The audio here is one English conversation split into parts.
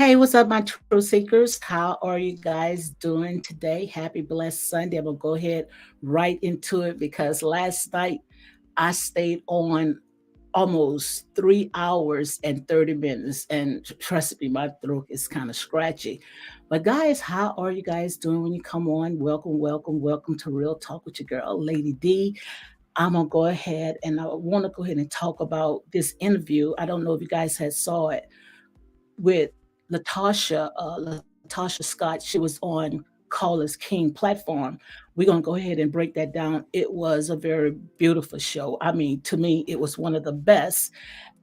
Hey, what's up, my truth seekers? How are you guys doing today? Happy blessed Sunday. I'm gonna go ahead right into it because last night I stayed on almost 3 hours and 30 minutes. And trust me, my throat is kind of scratchy. But guys, how are you guys doing when you come on? Welcome, welcome, welcome to Real Talk with your girl, Lady D. I'm gonna go ahead and I want to go ahead and talk about this interview. I don't know if you guys had saw it with Latasha Scott. She was on Call Us King platform. We're gonna go ahead and break that down. It was a very beautiful show. I mean, to me, it was one of the best.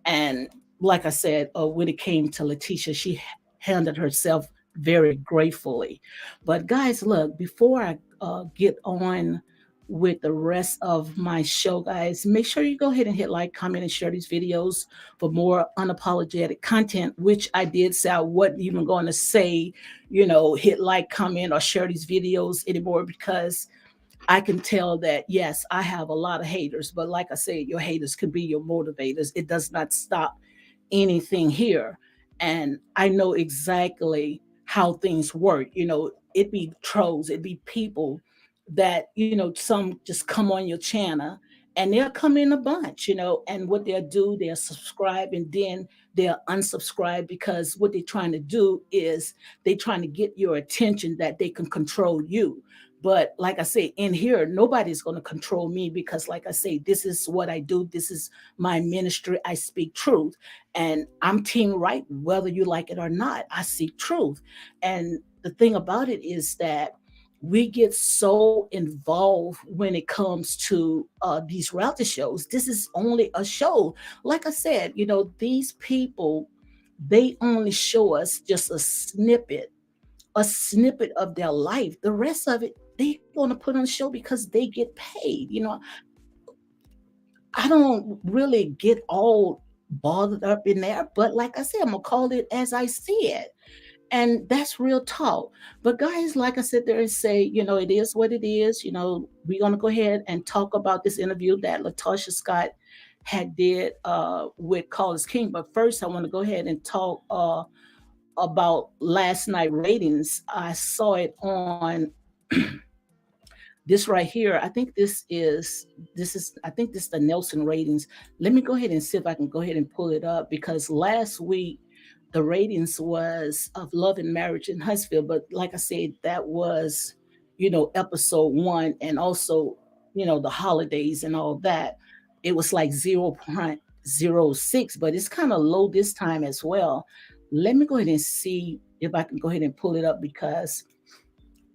And like I said, when it came to Letitia, she handled herself very gratefully. But guys, look, before I get on with the rest of my show, guys, make sure you go ahead and hit like, comment, and share these videos for more unapologetic content, which I did say I wasn't even going to say, hit like, comment, or share these videos anymore because I can tell that yes, I have a lot of haters, but like I said, your haters could be your motivators. It does not stop anything here. And I know exactly how things work. It be trolls, it be people that, some just come on your channel and they'll come in a bunch, and what they'll do, they'll subscribe and then they'll unsubscribe because what they're trying to do is they're trying to get your attention that they can control you. But like I say, in here, nobody's going to control me because, like I say, this is what I do. This is my ministry. I speak truth. And I'm team right, whether you like it or not. I seek truth. And the thing about it is that we get so involved when it comes to these reality shows. This is only a show. Like I said, these people, they only show us just a snippet of their life. The rest of it, they're going to put on a show because they get paid. I don't really get all bothered up in there, but like I said, I'm gonna call it as I see it. And that's real talk. But guys, like I said there and say, it is what it is. We're gonna go ahead and talk about this interview that Latasha Scott had did with Call Us King. But first I want to go ahead and talk about last night ratings. I saw it on this right here. I think this is the Nelson ratings. Let me go ahead and see if I can go ahead and pull it up because last week the ratings was of Love and Marriage in Huntsville, but like I said, that was episode 1, and also the holidays and all that. It was like 0.06, but it's kind of low this time as well. Let me go ahead and see if I can go ahead and pull it up because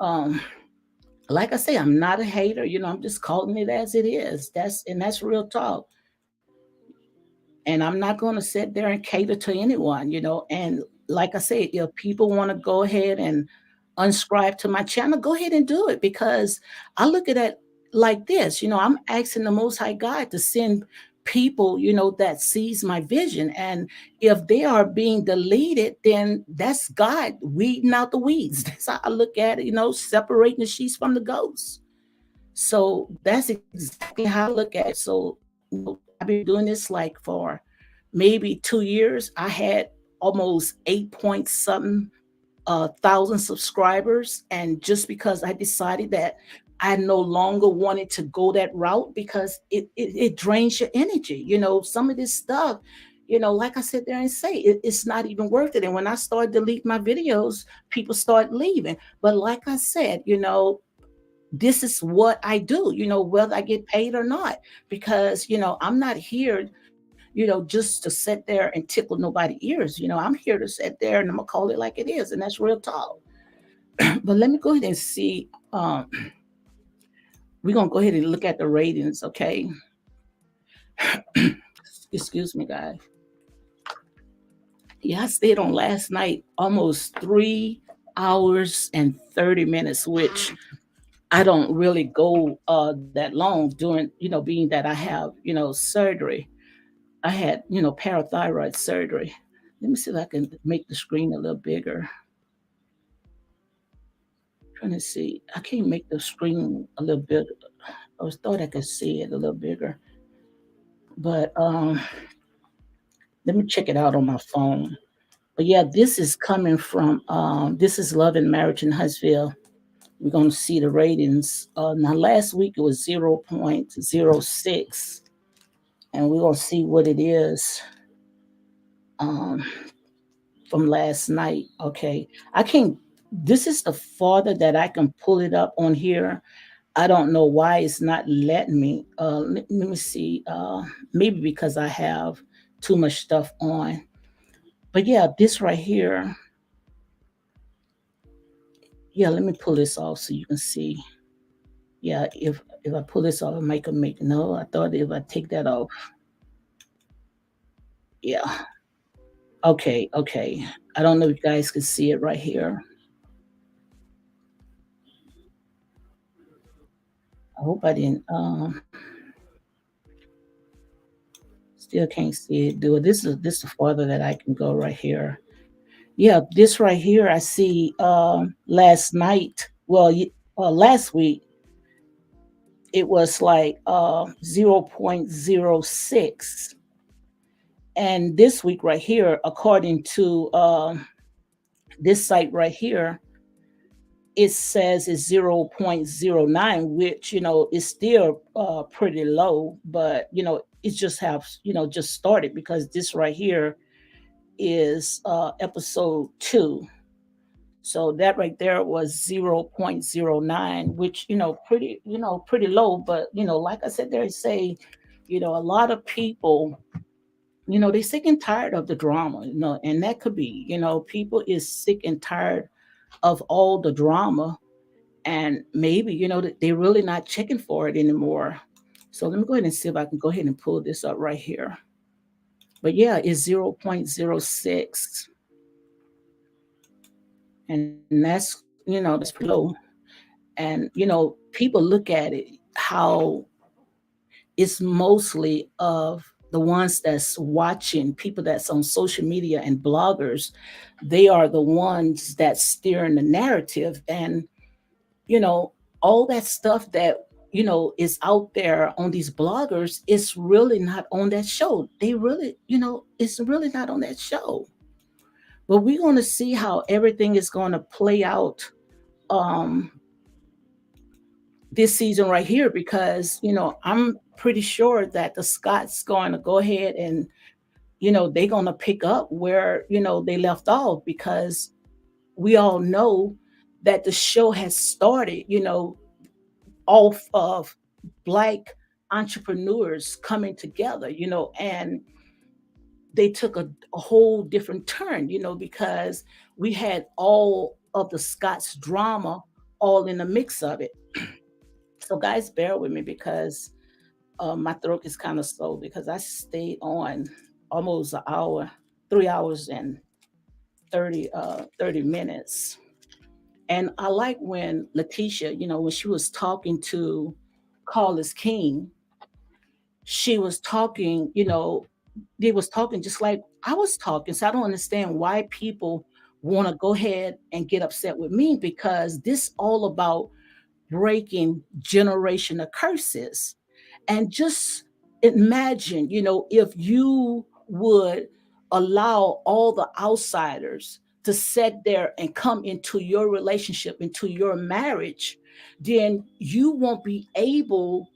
um like I say, I'm not a hater. I'm just calling it as it is. That's real talk. And I'm not going to sit there and cater to anyone. And like I said, if people want to go ahead and unscribe to my channel, go ahead and do it because I look at it like this. I'm asking the Most High God to send people, that sees my vision. And if they are being deleted, then that's God weeding out the weeds. That's how I look at it, separating the sheep from the goats. So that's exactly how I look at it. So, I've been doing this like for maybe 2 years. I had almost 8 point something thousand subscribers. And just because I decided that I no longer wanted to go that route because it drains your energy. Some of this stuff, like I sit there and say, it's not even worth it. And when I start deleting my videos, people start leaving. But like I said, this is what I do, whether I get paid or not, because, I'm not here, just to sit there and tickle nobody's ears. I'm here to sit there and I'm gonna call it like it is. And that's real talk. But let me go ahead and see. We're gonna go ahead and look at the ratings, okay? Excuse me, guys. Yeah, I stayed on last night almost 3 hours and 30 minutes, which I don't really go that long doing, being that I have, surgery. I had, parathyroid surgery. Let me see if I can make the screen a little bigger. Trying to see. I can't make the screen a little bit. I was thought I could see it a little bigger. But let me check it out on my phone. But yeah, this is coming from this is Love and Marriage in Huntsville. We're going to see the ratings. Now last week it was 0.06, and we're going to see what it is um, from last night. Okay, I can't. This is the farther that I can pull it up on here. I don't know why it's not letting me. Let me see. Maybe because I have too much stuff on. But yeah, this right here. Yeah, let me pull this off so you can see. Yeah, if I pull this off, I might can make no. I thought if I take that off, yeah. Okay, okay. I don't know if you guys can see it right here. I hope I didn't. Still can't see it. Do it. This is farther that I can go right here. Yeah, this right here. I see. Last night. Well, last week it was like 0.06, and this week right here, according to this site right here, it says it's 0.09, which is still pretty low, but it just have just started, because this right here is episode 2. So that right there was 0.09, which pretty low. But like I said, they say a lot of people, they sick and tired of the drama, and that could be, people is sick and tired of all the drama, and maybe they're really not checking for it anymore. So let me go ahead and see if I can go ahead and pull this up right here. But yeah, it's 0.06, and that's pretty low. And people look at it how it's mostly of the ones that's watching, people that's on social media and bloggers. They are the ones that's steering the narrative, and you know, all that stuff that is out there on these bloggers is really not on that show. They really, it's really not on that show. But we're going to see how everything is going to play out um this season right here, because I'm pretty sure that the Scots going to go ahead and they're going to pick up where they left off, because we all know that the show has started off of Black entrepreneurs coming together, and they took a whole different turn, because we had all of the Scots drama all in the mix of it. So, guys, bear with me, because my throat is kind of slow, because I stayed on almost an hour, 3 hours and 30 minutes. And I like when Letitia, when she was talking to Carlos King, she was talking, they was talking just like I was talking. So I don't understand why people want to go ahead and get upset with me, because this all about breaking generational curses. And just imagine, if you would allow all the outsiders to sit there and come into your relationship, into your marriage, then you won't be able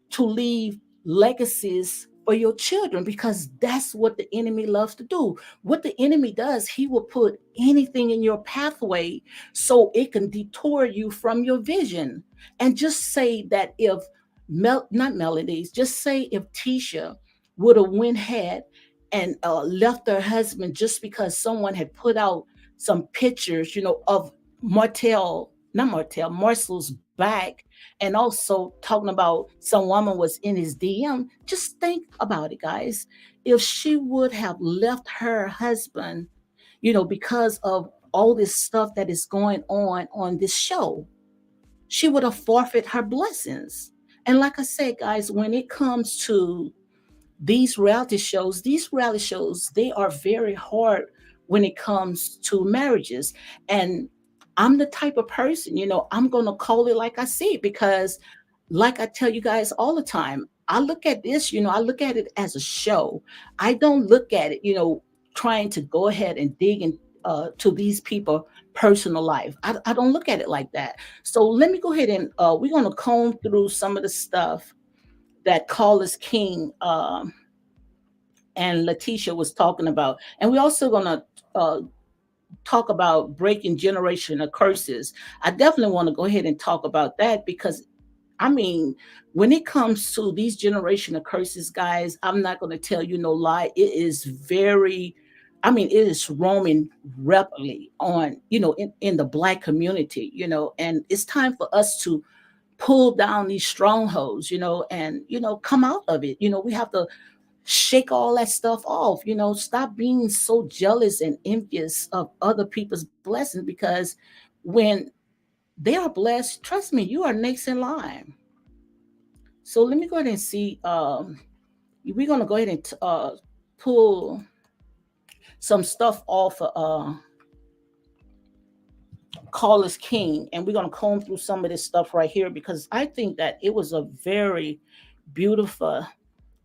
to leave legacies for your children, because that's what the enemy loves to do. What the enemy does, he will put anything in your pathway so it can detour you from your vision. And just say that if not Melodies, just say if Tisha would have went ahead and left her husband just because someone had put out some pictures, of Marcel's back, and also talking about some woman was in his DM. Just think about it, guys. If she would have left her husband, because of all this stuff that is going on this show, she would have forfeit her blessings. And like I said, guys, when it comes to these reality shows, they are very hard when it comes to marriages. And I'm the type of person, I'm going to call it like I see it, because like I tell you guys all the time, I look at this, I look at it as a show. I don't look at it, trying to go ahead and dig in to these people personal life. I don't look at it like that. So let me go ahead and we're going to comb through some of the stuff that Carlos King and Letitia was talking about, and we're also going to talk about breaking generational curses. I definitely want to go ahead and talk about that because I mean, when it comes to these generational curses, guys, I'm not going to tell you no lie. It is very, I mean, it is roaming rapidly on, in the Black community, and it's time for us to pull down these strongholds, and, come out of it. We have to shake all that stuff off, stop being so jealous and envious of other people's blessings because when they are blessed, trust me, you are next in line. So let me go ahead and see. We're gonna go ahead and pull some stuff off of Carlos King, and we're gonna comb through some of this stuff right here because I think that it was a very beautiful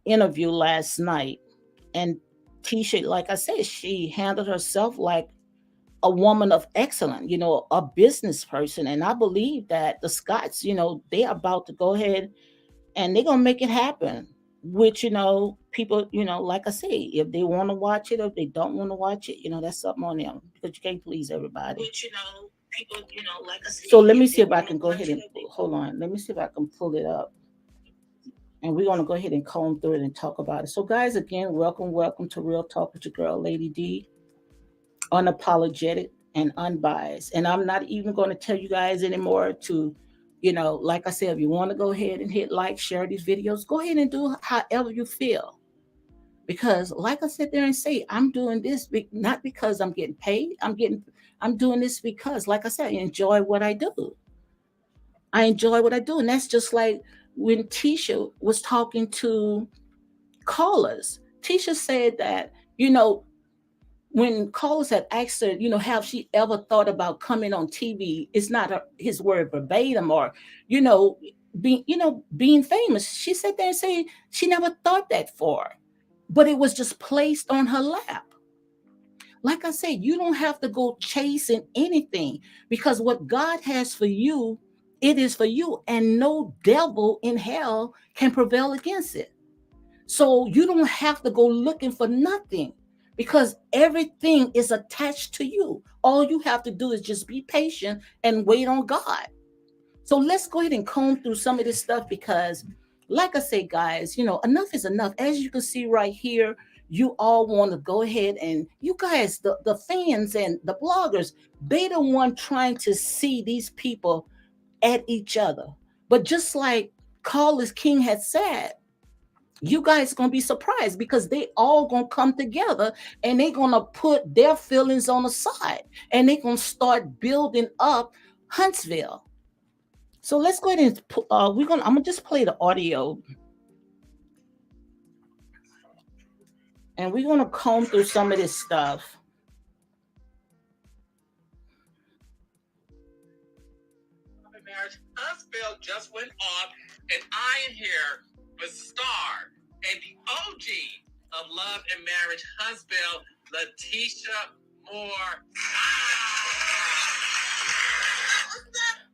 interview last night. And Tisha, like I said, she handled herself like a woman of excellence, a business person. And I believe that the Scots, they're about to go ahead and they're gonna make it happen. Which people, like I say, if they want to watch it or if they don't want to watch it, that's something on them because you can't please everybody. Which people, like I say. So let me see if I can go ahead and hold on. Let me see if I can pull it up, and we're gonna go ahead and comb through it and talk about it. So, guys, again, welcome to Real Talk with your girl, Lady D, unapologetic and unbiased. And I'm not even going to tell you guys anymore to, like I said, if you want to go ahead and hit like, share these videos, go ahead and do however you feel. Because like I sit there and say, I'm doing this not because I'm getting paid. I'm doing this because, like I said, I enjoy what I do. I enjoy what I do. And that's just like when Tisha was talking to callers. Tisha said that, when Coles had asked her, have she ever thought about coming on TV? It's not his word verbatim or, you know, being famous. She sat there and said she never thought that for, but it was just placed on her lap. Like I said, you don't have to go chasing anything because what God has for you, it is for you, and no devil in hell can prevail against it. So you don't have to go looking for nothing because everything is attached to you. All you have to do is just be patient and wait on God. So let's go ahead and comb through some of this stuff because, like I say, guys, enough is enough. As you can see right here, you all want to go ahead and you guys, the fans and the bloggers, they the one trying to see these people at each other. But just like Carlos King had said, you guys gonna be surprised because they all gonna come together and they gonna put their feelings on the side and they gonna start building up Huntsville. So let's go ahead and I'm gonna just play the audio and we're gonna comb through some of this stuff. Marriage Huntsville just went off, and I am here with Star and the OG of Love and Marriage Huntsville, Letitia Moore.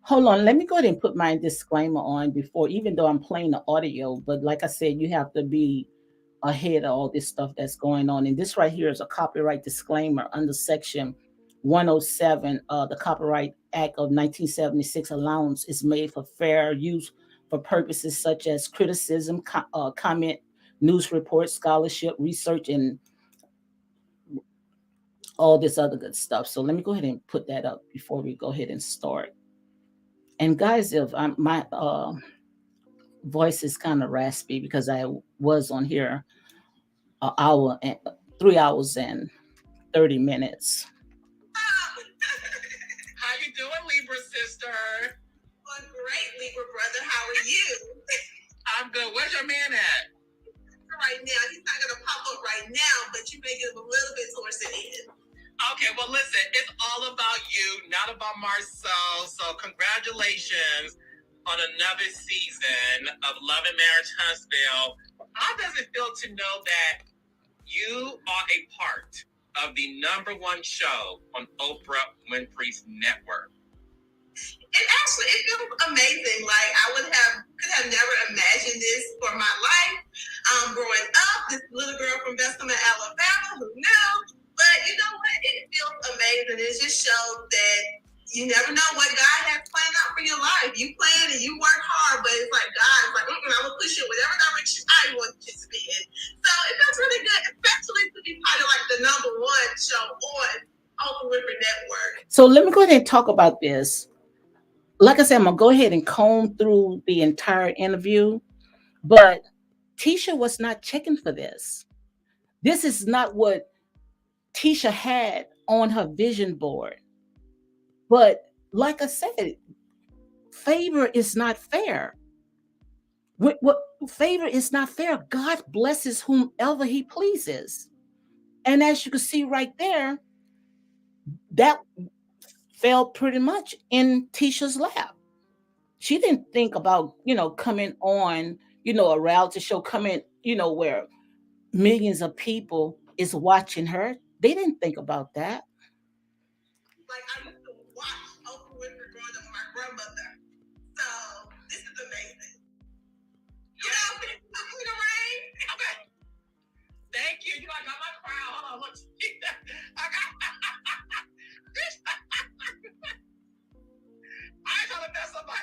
Hold on, let me go ahead and put my disclaimer on before, even though I'm playing the audio. But like I said, you have to be ahead of all this stuff that's going on. And this right here is a copyright disclaimer under Section 107 the Copyright Act of 1976. Allowance is made for fair use for purposes such as criticism, comment, news reports, scholarship, research, and all this other good stuff. So let me go ahead and put that up before we go ahead and start. And guys, if my voice is kind of raspy because I was on here an hour and 3 hours and 30 minutes. How you doing, Libra sister? I'm great, Libra brother. How are you? I'm good. Where's your man at? Right now, he's not gonna pop up right now, but you may give him a little bit towards the end. Okay, well, listen, it's all about you, not about Marcel. So congratulations on another season of Love and Marriage Huntsville. How does it feel to know that you are a part of the #1 show on Oprah Winfrey's network. It feels amazing. Like I could have never imagined this for my life. Growing up, this little girl from Bessemer, Alabama, who knew? But you know what? It feels amazing. It just shows that you never know what God has planned out for your life. You plan and you work hard, but it's like God is like, I'm gonna push you in whatever direction I want you to be in. So it feels really good, especially to be part of like the #1 show on Oprah Winfrey Network. So let me go ahead and talk about this. Like I said, I'm gonna go ahead and comb through the entire interview, but Tisha was not checking for this. This is not what Tisha had on her vision board. But like I said, favor is not fair. What favor is not fair. God blesses whomever He pleases, and as you can see right there, that fell pretty much in Tisha's lap. She didn't think about coming on a reality show, coming where millions of people is watching her. They didn't think about that. Like I used to watch Oprah Winfrey growing up with my grandmother. So this is amazing. You know, I'm in the rain. Okay. Thank you. You know, I got my crown. Hold on. Look. I got I ain't trying to mess up my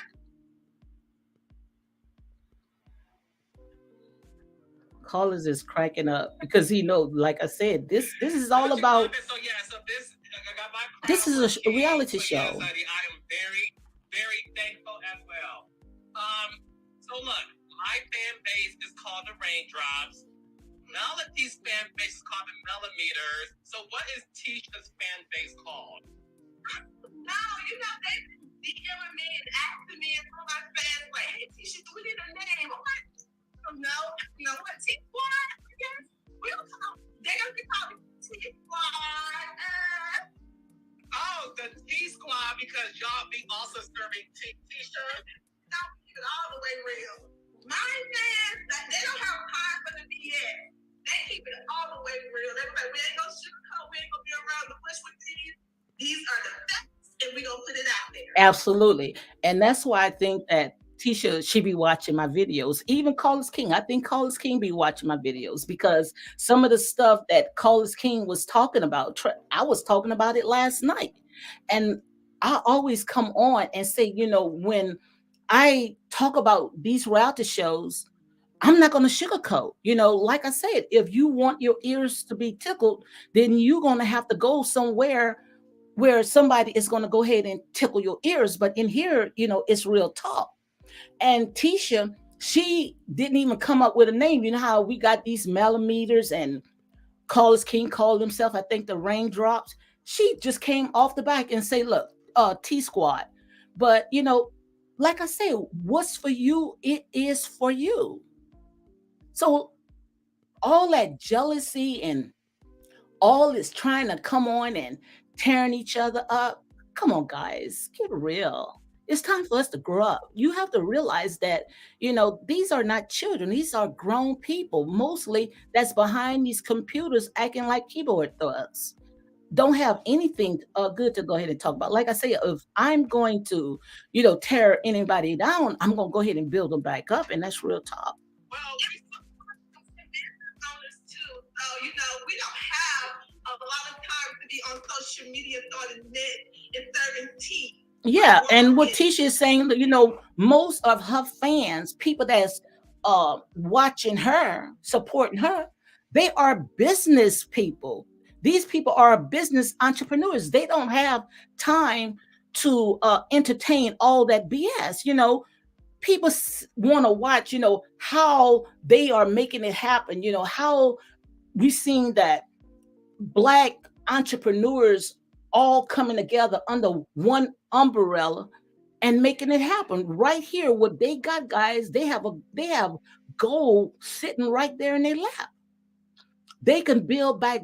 Collins is cracking up because he knows, like I said, this is all about. So yeah, so this I got my crown. This is a reality show. Yes, honey, I am very, very thankful as well. So look, my fan base is called the Raindrops. Melody's fan base is called the Millimeters. So what is Tisha's fan base called? No, you know, they've been DMing me and asking me and all my fans, like, hey, Tisha, do we need a name? I'm like, no, what, T-Squad? Yes, we don't call, they're going to be called T-Squad. Oh, the T-Squad, because y'all be also serving T-shirts. Don't keep it all the way real. My fans, they don't have time for the BS. They keep it all the way real. They're like, we ain't gonna sugarcoat, we ain't gonna be around the bush with these. These are the facts, and we gonna put it out there. Absolutely, and that's why I think that Tisha should be watching my videos. Even Carlos King, I think Carlos King be watching my videos because some of the stuff that Carlos King was talking about, I was talking about it last night, and I always come on and say, when I talk about these reality shows, I'm not going to sugarcoat. Like I said, if you want your ears to be tickled, then you're going to have to go somewhere where somebody is going to go ahead and tickle your ears. But in here, it's real talk. And Tisha, she didn't even come up with a name. You know how we got these millimeters and Carlos King called himself, I think, the Raindrops. She just came off the back and say, look, T Squad. But, like I say, what's for you, it is for you. So all that jealousy and all this trying to come on and tearing each other up. Come on, guys, get real. It's time for us to grow up. You have to realize that, these are not children. These are grown people, mostly that's behind these computers acting like keyboard thugs. Don't have anything good to go ahead and talk about. Like I say, if I'm going to, tear anybody down, I'm going to go ahead and build them back up. And that's real talk. Well, we business owners too. So, we don't have a lot of time to be on social media throwing net and serving tea. Yeah, and what Tisha is saying, most of her fans, people that's watching her, supporting her, they are business people. These people are business entrepreneurs. They don't have time to entertain all that BS. People want to watch, how they are making it happen. How we've seen that Black entrepreneurs all coming together under one umbrella and making it happen right here. What they got, guys, they have gold sitting right there in their lap. They can build back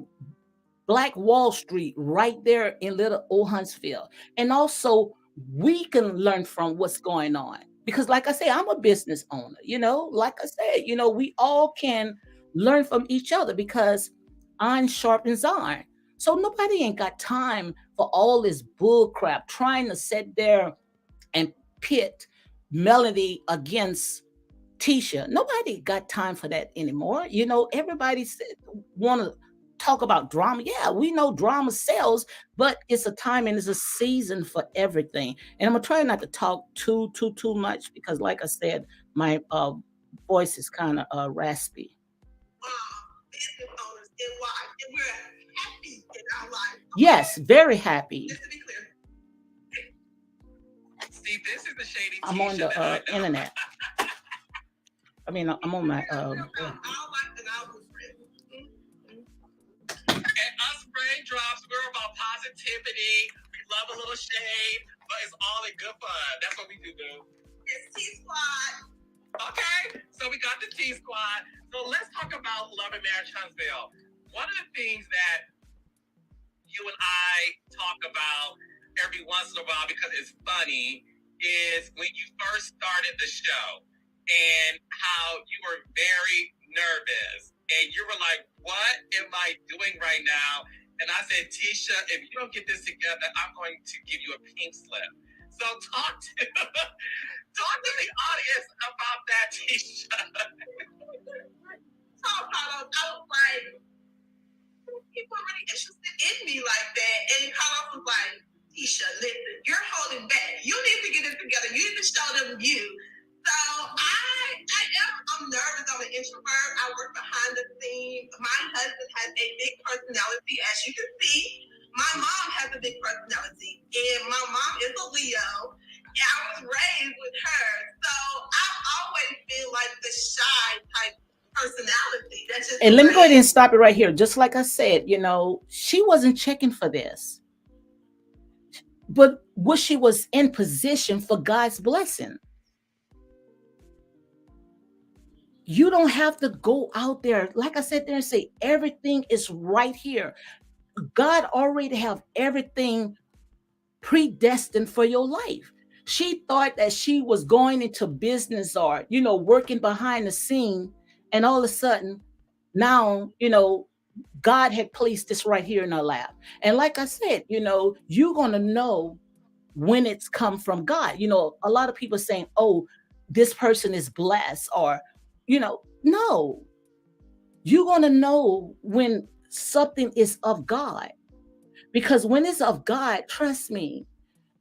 Black Wall Street right there in little old Huntsville. And also we can learn from what's going on. Because like I say, I'm a business owner, like I said, we all can learn from each other because iron sharpens iron. So nobody ain't got time for all this bull crap trying to sit there and pit Melody against Tisha. Nobody got time for that anymore. Everybody want to talk about drama. Yeah, we know drama sells, but it's a time and it's a season for everything. And I'm gonna try not to talk too much because, like I said, my voice is kind of raspy. Business owners and why, and we're happy in our life. Okay? Yes, very happy. Just to be clear. See, this is the shady I'm on Tisha the that I know. internet. I mean, I'm on my. Our life and our blueprint. And us raindrops, we're about positivity. We love a little shade, but it's all in good fun. That's what we do. It's T-Squad. Okay, so we got the T-Squad. So let's talk about Love and Marriage Huntsville. One of the things that you and I talk about every once in a while because it's funny is when you first started the show and how you were very nervous and you were like, what am I doing right now? And I said, Tisha, if you don't get this together, I'm going to give you a pink slip. So talk to the audience about that, Tisha. I was like, people are really interested in me like that. And Carlos was like, Tisha, listen, you're holding back. You need to get it together. You need to show them you. So I'm nervous. I'm an introvert. I work behind the scenes. My husband has a big personality, as you can see. My mom has a big personality, and my mom is a Leo. And I was raised with her, so I always feel like the shy type personality. That's just. And let me go ahead and stop it right here. Just like I said, she wasn't checking for this, but she was in position for God's blessing. You don't have to go out there, like I said there, and say everything is right here. God already have everything predestined for your life. She thought that she was going into business or, working behind the scene. And all of a sudden, now, God had placed this right here in her lap. And like I said, you're going to know when it's come from God. A lot of people saying, oh, this person is blessed or, no. You're going to know when something is of God. Because when it's of God, trust me,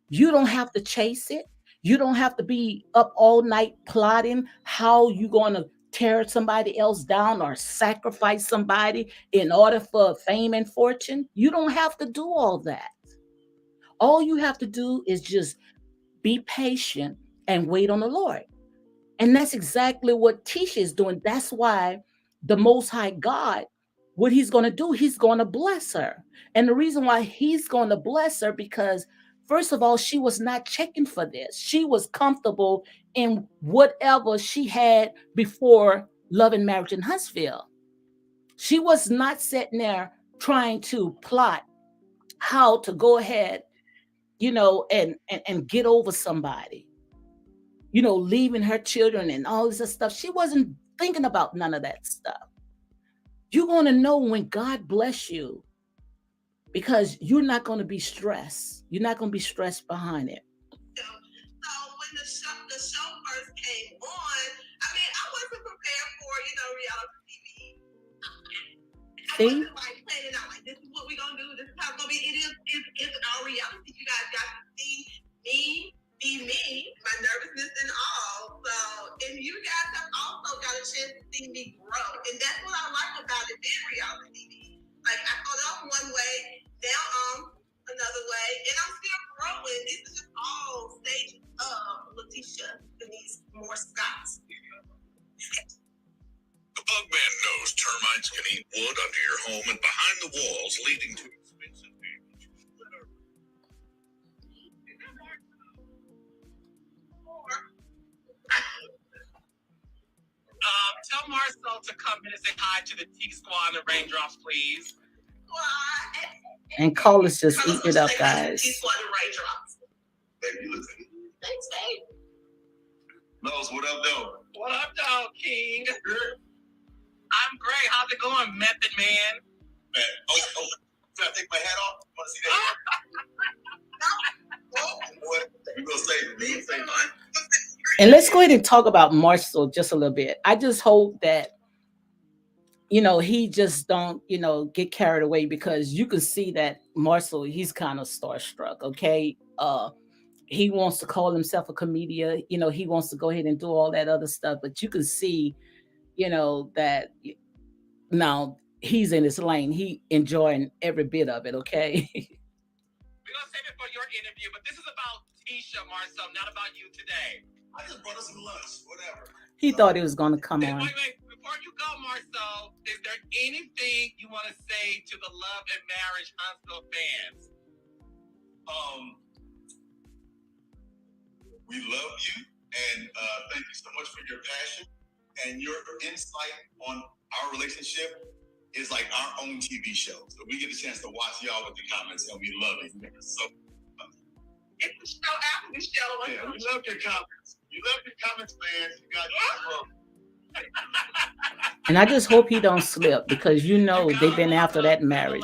you don't have to chase it. You don't have to be up all night plotting how you're going to tear somebody else down or sacrifice somebody in order for fame and fortune. You don't have to do all that. All you have to do is just be patient and wait on the Lord. And that's exactly what Tisha is doing. That's why the Most High God, what he's going to do, he's going to bless her. And the reason why he's going to bless her, because first of all, she was not checking for this. She was comfortable in whatever she had before Love and Marriage in Huntsville. She was not sitting there trying to plot how to go ahead, and get over somebody. Leaving her children and all this stuff. She wasn't thinking about none of that stuff. You're going to know when God bless you because you're not going to be stressed. You're not going to be stressed behind it. So when the show first came on, I mean, I wasn't prepared for, reality TV. I wasn't like planning out like this is what we're going to do. This is how it's going to be. It's our reality. You guys got to see me. Be me, my nervousness and all. So, and you guys have also got a chance to see me grow. And that's what I like about it being reality TV. Like, I started off one way, now another way, and I'm still growing. This is just all stages of Letitia Denise Moore Scott. The bug man knows termites can eat wood under your home and behind the walls, leading to expensive damage. Tell Marcel to come in and say hi to the T-Squad and the Raindrops, please. And Carlos just eat it up, guys. T-Squad and Raindrops. Baby, listen. Thanks, babe. Nose, what up, though? What up, dog, King? I'm great. How's it going, Method Man? Man, oh, take my hat off? You want to see that? What you gonna say? You gonna say mine? And let's go ahead and talk about Marshall just a little bit. I just hope that he just don't get carried away, because you can see that Marshall, he's kind of starstruck. Okay, he wants to call himself a comedian. He wants to go ahead and do all that other stuff, but you can see that now he's in his lane. He enjoying every bit of it. Okay. We're gonna save it for your interview, but this is about Tisha, Marcel, not about you today. I just brought us some lunch, whatever. He thought he was going to come on. Wait. Before you go, Marcel, is there anything you want to say to the Love and Marriage Huntsville fans? We love you, and thank you so much for your passion and your insight on our relationship. Is like our own TV show. So we get a chance to watch y'all with the comments, and we love it. So it's the show after the show. Yeah, we love your comments. You love your comments, fans. You got And I just hope he don't slip, because they've been after that marriage.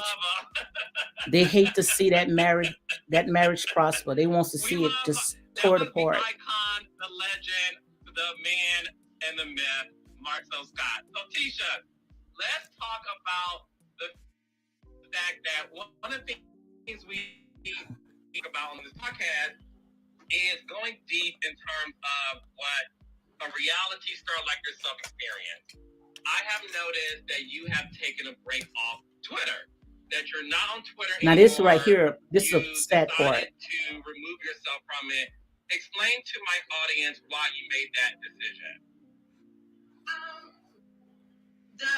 They hate to see that marriage prosper. They want to see it just torn apart. The icon, the legend, the man, and the myth, Marcel Scott. So Tisha, let's talk about the fact that one of the things we think about on this podcast is going deep in terms of what a reality star like yourself experienced. I have noticed that you have taken a break off Twitter, that you're not on Twitter anymore. Now this right here, this is a sad part. To remove yourself from it. Explain to my audience why you made that decision. The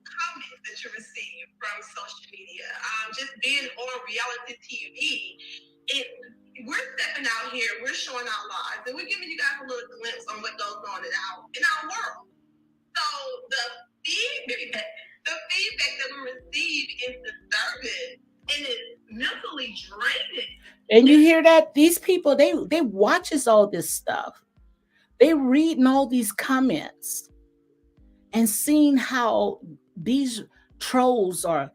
comments that you receive from social media, just being on reality TV, we're stepping out here, we're showing our lives, and we're giving you guys a little glimpse on what goes on in our world. So the feedback that we receive is disturbing, and it's mentally draining. And you hear that? These people, they watches all this stuff. They reading all these comments and seeing how these trolls are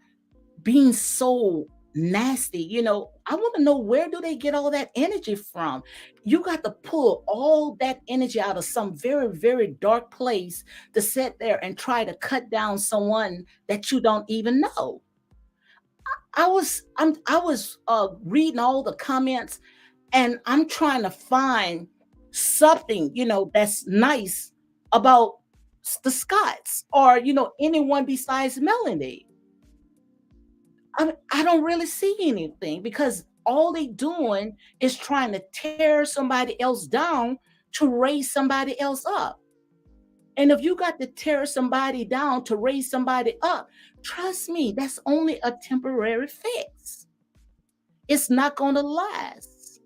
being so nasty. I want to know, where do they get all that energy from? You got to pull all that energy out of some very, very dark place to sit there and try to cut down someone that you don't even know. I was reading all the comments, and I'm trying to find something, that's nice about the Scots, or anyone besides Melanie. I don't really see anything, because all they doing is trying to tear somebody else down to raise somebody else up. And if you got to tear somebody down to raise somebody up, trust me, that's only a temporary fix. It's not going to last.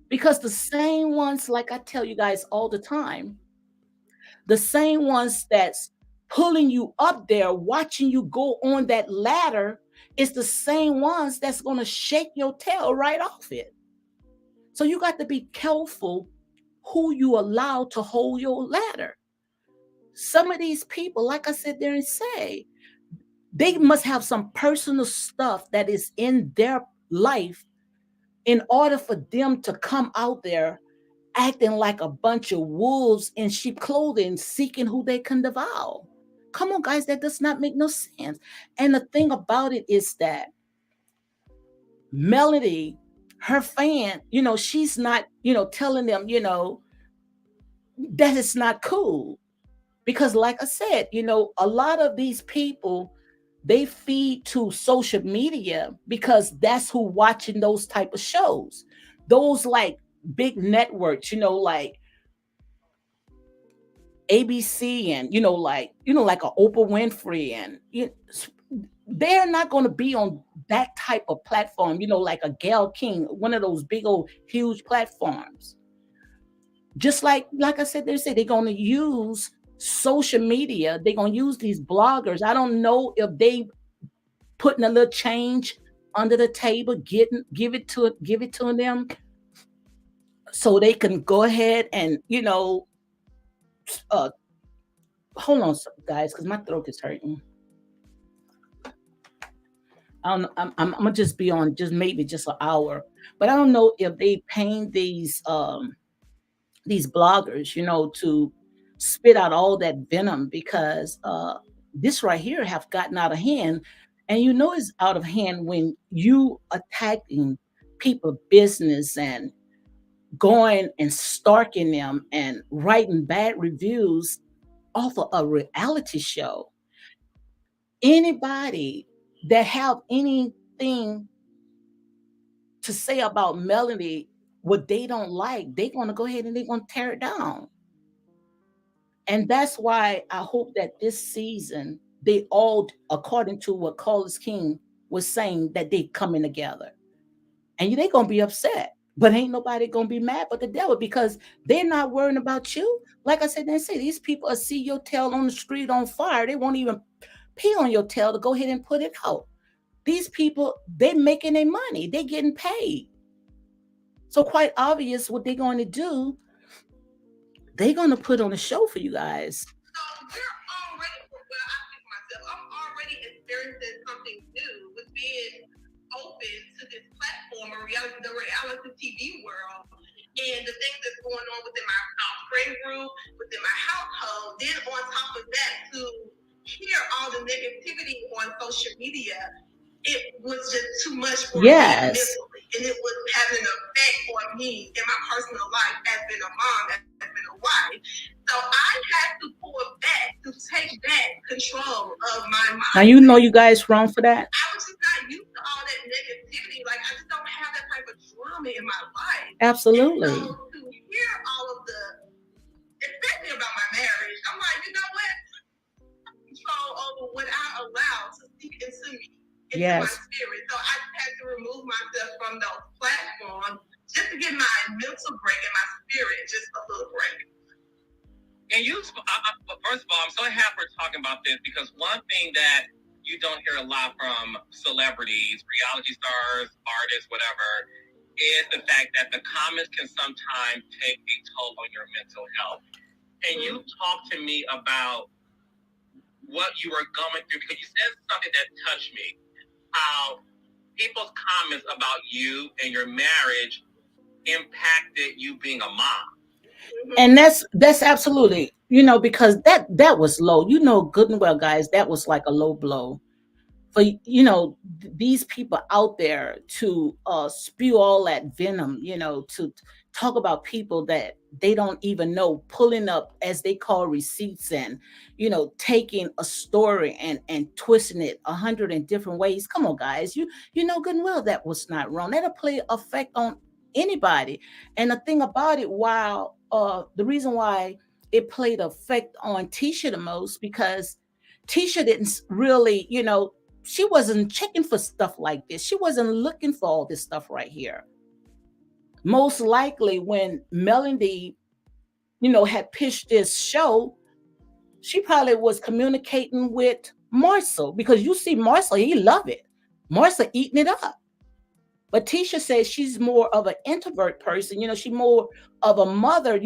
Because the same ones, like I tell you guys all the time, the same ones that's pulling you up there, watching you go on that ladder, is the same ones that's going to shake your tail right off it. So you got to be careful who you allow to hold your ladder. Some of these people, like I said there and say, they must have some personal stuff that is in their life in order for them to come out there acting like a bunch of wolves in sheep clothing, seeking who they can devour. Come on, guys, that does not make no sense. And the thing about it is that Melody, her fan, she's not, telling them, that it's not cool. Because like I said, a lot of these people, they feed to social media, because that's who watching those type of shows. Those like big networks, like ABC, and like a Oprah Winfrey, and they're not going to be on that type of platform, like a Gayle King, one of those big old huge platforms. Just like I said, they're going to use social media. They're going to use these bloggers. I don't know if they putting a little change under the table, give it to them, so they can go ahead and hold on, guys, because my throat is hurting. I don't know, I'm gonna just be on just maybe just an hour, but I don't know if they paying these bloggers, to spit out all that venom because this right here have gotten out of hand, and it's out of hand when you attacking people business and going and stalking them and writing bad reviews off of a reality show. Anybody that have anything to say about Melody, what they don't like, they're gonna go ahead and they're gonna tear it down. And that's why I hope that this season they all, according to what Carlos King was saying, that they coming together. And they gonna be upset. But ain't nobody gonna be mad but the devil because they're not worrying about you. Like I said, they say these people will see your tail on the street on fire. They won't even pee on your tail to go ahead and put it out. These people, they making their money. They getting paid. So quite obvious what they're going to do. They're going to put on a show for you guys. So we're already, well, I think myself, I'm already experiencing something new with being open to this platform, the reality TV world, and the things that's going on within my friend group, within my household. Then on top of that, to hear all the negativity on social media, it was just too much for me mentally, and it was having an effect on me in my personal life as being a mom, as being a wife. So I had to pull back to take back control of my mind. Now you guys wrong for that. I was just not used to all that negativity. Like I just don't have that type of drama in my life. Absolutely. And so to hear all of the, especially about my marriage, I'm like, you know what? Control over what I allow to speak into me. Into my spirit. So I had to remove myself from those platforms just to get my mental break and my spirit just a little break. And first of all, I'm so happy we're talking about this because one thing that you don't hear a lot from celebrities, reality stars, artists, whatever, is the fact that the comments can sometimes take a toll on your mental health. And you talked to me about what you were going through because you said something that touched me. How people's comments about you and your marriage impacted you being a mom. And that's absolutely, because that was low. Good and well, guys, that was like a low blow for these people out there to spew all that venom, to talk about people that they don't even know, pulling up as they call receipts and taking a story and twisting it 100 in different ways. Come on, guys, you know good and well that was not wrong. That'll play effect on anybody. And the thing about it, while the reason why it played effect on Tisha the most, because Tisha didn't really, she wasn't checking for stuff like this. She wasn't looking for all this stuff right here. Most likely when Melody, had pitched this show, she probably was communicating with Marcel, because you see Marcel, he love it. Marcel eating it up. But Tisha says she's more of an introvert person. She's more of a mother,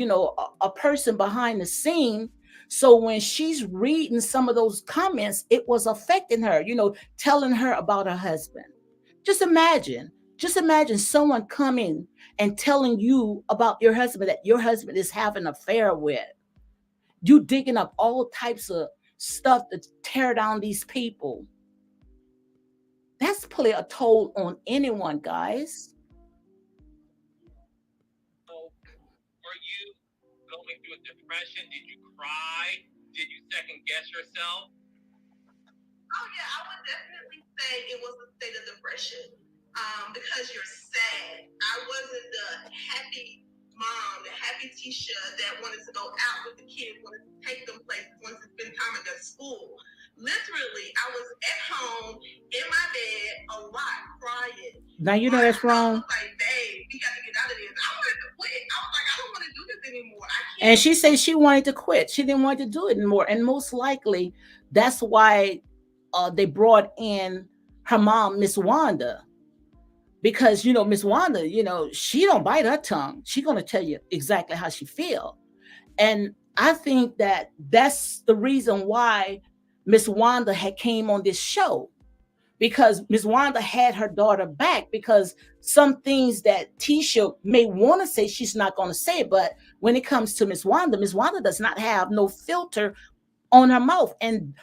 a person behind the scene. So when she's reading some of those comments, it was affecting her, telling her about her husband. Just imagine someone coming and telling you about your husband, that your husband is having an affair with. You digging up all types of stuff to tear down these people. That's play a toll on anyone, guys. So, were you going through a depression? Did you cry? Did you second guess yourself? Oh yeah, I would definitely say it was a state of depression because you're sad. I wasn't the happy mom, the happy Tisha that wanted to go out with the kids, wanted to take them places, wanted to spend time at their school. Literally, I was at home in my bed a lot crying. Now you know that's wrong. I was like, babe, we got to get out of this. I wanted to quit. I was like, I don't want to do this anymore. And she said she wanted to quit. She didn't want to do it anymore. And most likely, that's why they brought in her mom, Miss Wanda. Because, Miss Wanda, she don't bite her tongue. She's going to tell you exactly how she feel. And I think that that's the reason why Miss Wanda had came on this show. because Miss Wanda had her daughter back, because some things that Tisha may want to say, she's not going to say. But when it comes to Miss Wanda does not have no filter on her mouth. And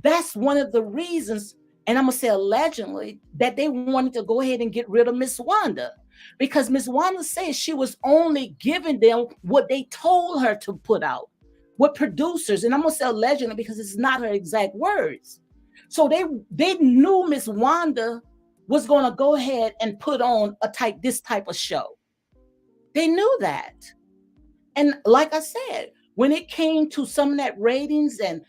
that's one of the reasons, and I'm going to say allegedly, that they wanted to go ahead and get rid of Miss Wanda. Because Miss Wanda says she was only giving them what they told her to put out, what producers, and I'm going to say allegedly because it's not her exact words. So they knew Miss Wanda was going to go ahead and put on this type of show. They knew that. And like I said, when it came to some of that ratings and,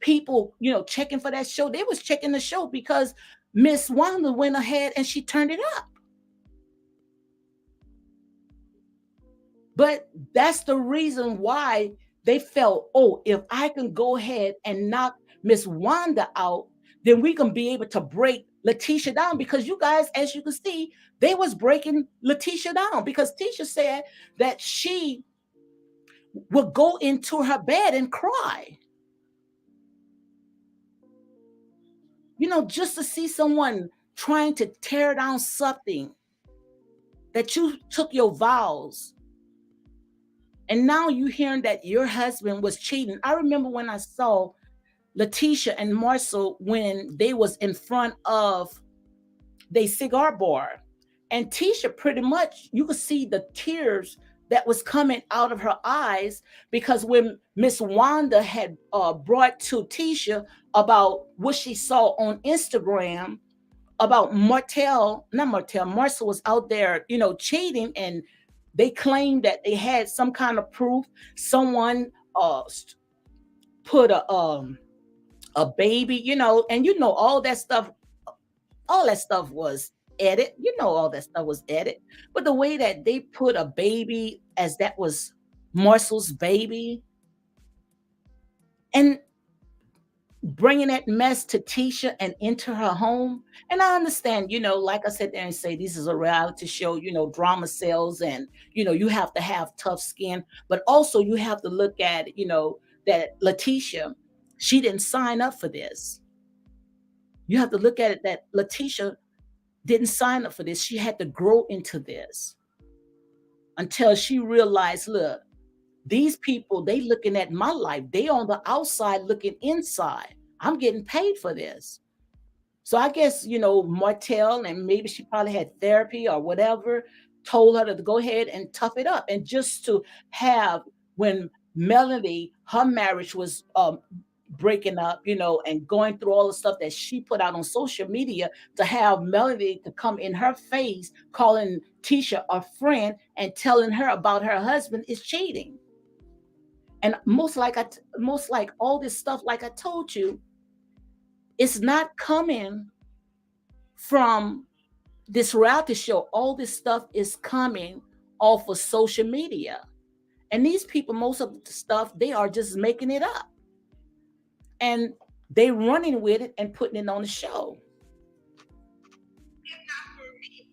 people, checking for that show, they was checking the show because Miss Wanda went ahead and she turned it up. But that's the reason why they felt, oh, if I can go ahead and knock Miss Wanda out, then we can be able to break Letitia down. Because you guys, as you can see, they was breaking Letitia down, because Tisha said that she would go into her bed and cry. Just to see someone trying to tear down something that you took your vows. And now you hearing that your husband was cheating. I remember when I saw Letitia and Marcel when they was in front of the cigar bar. And Tisha, pretty much, you could see the tears that was coming out of her eyes, because when Miss Wanda had brought to Tisha about what she saw on Instagram about Marcel was out there, cheating, and they claimed that they had some kind of proof. Someone put a baby, and all that stuff was edit. All that stuff was edit. But the way that they put a baby as that was Marcel's baby, and bringing that mess to Tisha and into her home. And I understand, like I said there and say, this is a reality show, drama sells, and, you have to have tough skin. But also you have to look at, that Letitia, she didn't sign up for this. You have to look at it that Letitia didn't sign up for this. She had to grow into this until she realized, look, these people, they looking at my life. They on the outside looking inside. I'm getting paid for this. So I guess, Martell, and maybe she probably had therapy or whatever, told her to go ahead and tough it up. And just to have, when Melody, her marriage was breaking up, and going through all the stuff that she put out on social media, to have Melody to come in her face calling Tisha a friend and telling her about her husband is cheating. And most like all this stuff, like I told you, it's not coming from this reality show. All this stuff is coming off of social media. And these people, most of the stuff, they are just making it up. And they running with it and putting it on the show. If not for me.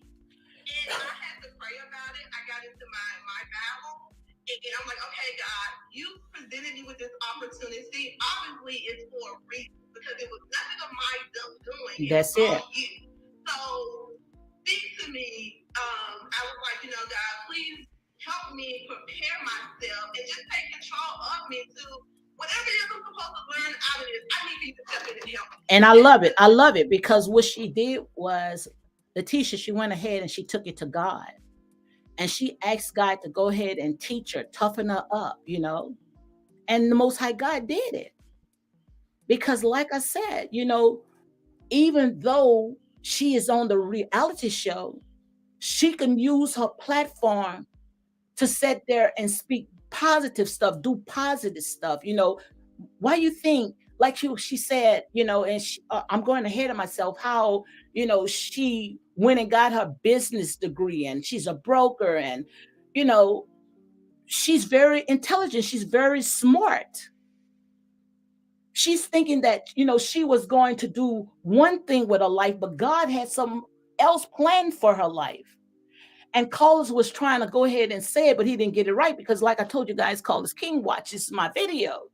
And I had to pray about it. I got into my battle. And I'm like, okay, God, you presented me with this opportunity. Obviously, it's for a reason, because it was nothing of my doing. That's it. You. So, speak to me. I was like, God, please help me prepare myself and just take control of me to whatever it is I'm supposed to learn out of this. I need you to step in and help me. And I love it. I love it, because what she did was, Letitia, she went ahead and she took it to God. And she asked God to go ahead and teach her, toughen her up, And the Most High God did it. Because like I said, even though she is on the reality show, she can use her platform to sit there and speak positive stuff, do positive stuff. Why you think, like she said, and I'm going ahead of myself, how, she went and got her business degree, and she's a broker, and, she's very intelligent. She's very smart. She's thinking that, she was going to do one thing with her life, but God had something else planned for her life. And Carlos was trying to go ahead and say it, but he didn't get it right, because like I told you guys, Carlos King watches my video.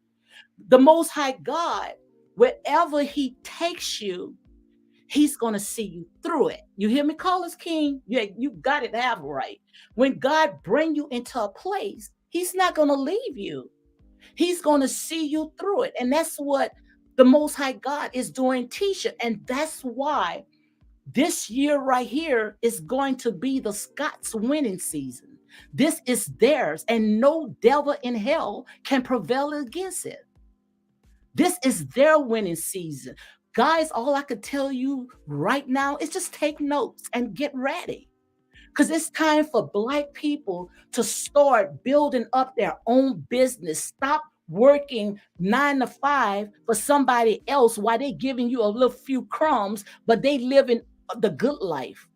The Most High God, wherever he takes you, He's going to see you through it. You hear me, Carlos King? Yeah, you got it half right. When God bring you into a place, he's not going to leave you. He's going to see you through it. And that's what the Most High God is doing, Tisha. And that's why this year right here is going to be the Scots winning season. This is theirs, and no devil in hell can prevail against it. This is their winning season. Guys, all I could tell you right now is just take notes and get ready. Because it's time for Black people to start building up their own business. Stop working 9 to 5 for somebody else while they're giving you a little few crumbs, but they living the good life.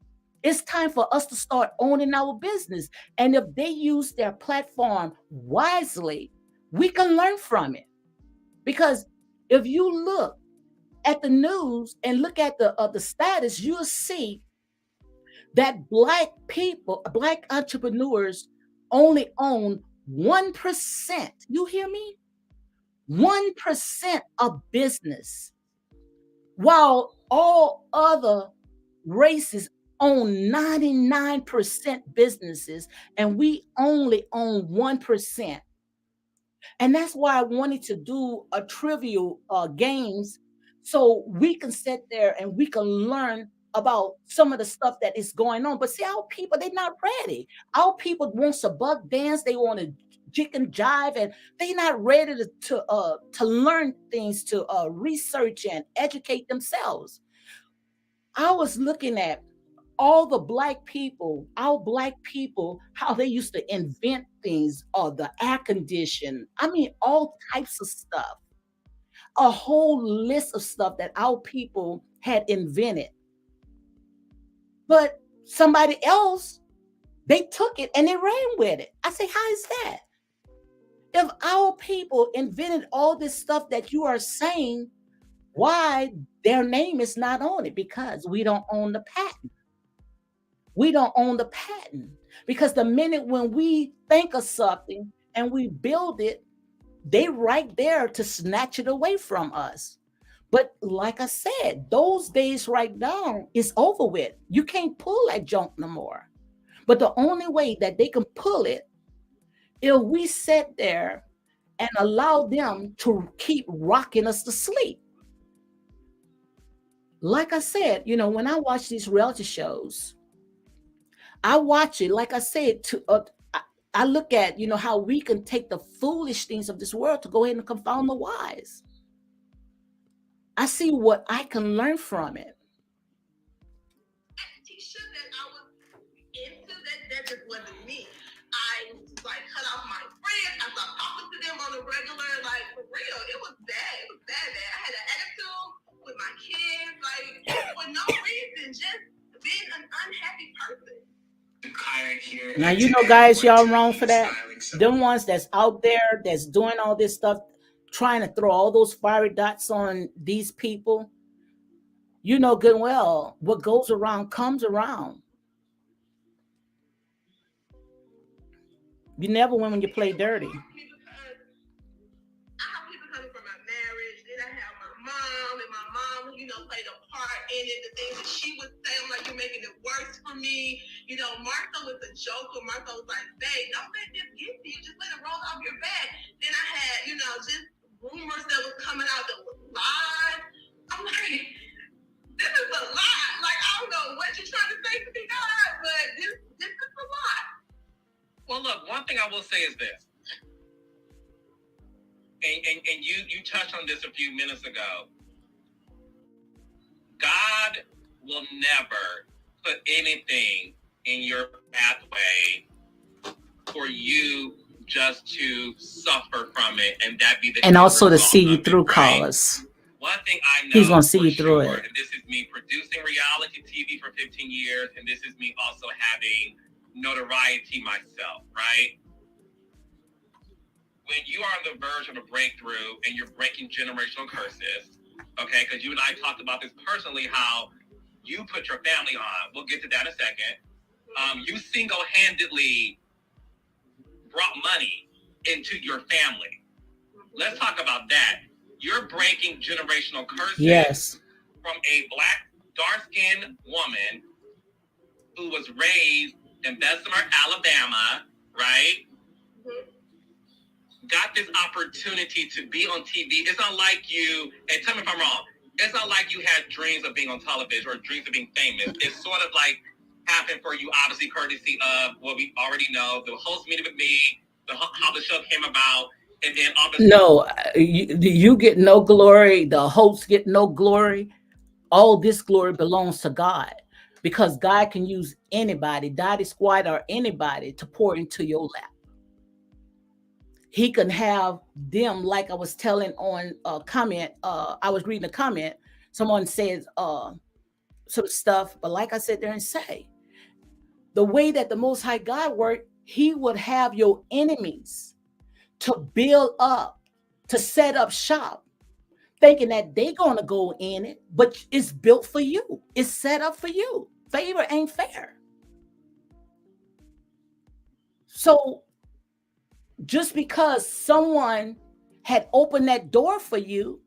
It's time for us to start owning our business. And if they use their platform wisely, we can learn from it. Because if you look at the news and look at the status, you'll see that Black people, Black entrepreneurs only own 1%. You hear me? 1% of business, while all other races own 99% businesses, and we only own 1%. And that's why I wanted to do a trivial games so we can sit there and we can learn about some of the stuff that is going on. But see, our people, they're not ready. Our people want to buck dance, they want to jick and jive, and they're not ready to learn things, to research and educate themselves. I was looking at all the Black people, our Black people, how they used to invent things, or the air condition. I mean, all types of stuff, a whole list of stuff that our people had invented. But somebody else, they took it and they ran with it. I say, how is that? If our people invented all this stuff that you are saying, why their name is not on it? Because we don't own the patent. We don't own the patent. Because the minute when we think of something and we build it, they right there to snatch it away from us. But like I said, those days right now is over with. You can't pull that junk no more. But the only way that they can pull it, if we sit there and allow them to keep rocking us to sleep. Like I said, when I watch these reality shows, I watch it, like I said, I look at, how we can take the foolish things of this world to go ahead and confound the wise. I see what I can learn from it. Tisha, that I was into that just wasn't me. I like cut off my friends. I stopped talking to them on a regular, like for real. It was bad. It was bad. I had an attitude with my kids, like for no reason, just being an unhappy person. Now, guys, y'all wrong for that. Them ones that's out there that's doing all this stuff, trying to throw all those fiery dots on these people, you know good and well what goes around comes around. You never win when you play dirty. I have people coming from my marriage. Then I have my mom, and my mom, played a part in it. The things that she would say, I'm like, you're making it worse for me. Martha was a joker. Martha was like, babe, don't let this get to you. Just let it roll off your back. Then I had, just rumors that was coming out that was lies. I'm like, this is a lie. Like, I don't know what you're trying to say to me, God, but this is a lie. Well, look, one thing I will say is this. And you touched on this a few minutes ago. God will never put anything in your pathway for you just to suffer from it, and that be the and also to result see you of through, it, right? Carlos. One thing I know He's gonna see for you through sure, it. and this is me producing reality TV for 15 years, and this is me also having notoriety myself, right? When you are on the verge of a breakthrough and you're breaking generational curses, okay, because you and I talked about this personally, how you put your family on. We'll get to that in a second. You single-handedly brought money into your family. Let's talk about that. You're breaking generational curses Yes. from a Black dark-skinned woman who was raised in Bessemer, Alabama, right? Got this opportunity to be on TV. It's not like you, and tell me if I'm wrong, it's not like you had dreams of being on television or dreams of being famous. It's sort of like happened for you, obviously, courtesy of what we already know, the host meeting with me, how the show came about, and then obviously. No, you get no glory. The hosts get no glory. All this glory belongs to God because God can use anybody, Dottie Squad or anybody to pour into your lap. He can have them, like I was telling on a comment. I was reading a comment. Someone says some stuff, but like I said there and say, the way that the Most High God worked, He would have your enemies to build up, to set up shop, thinking that they're going to go in it, but it's built for you. It's set up for you. Favor ain't fair. So just because someone had opened that door for you,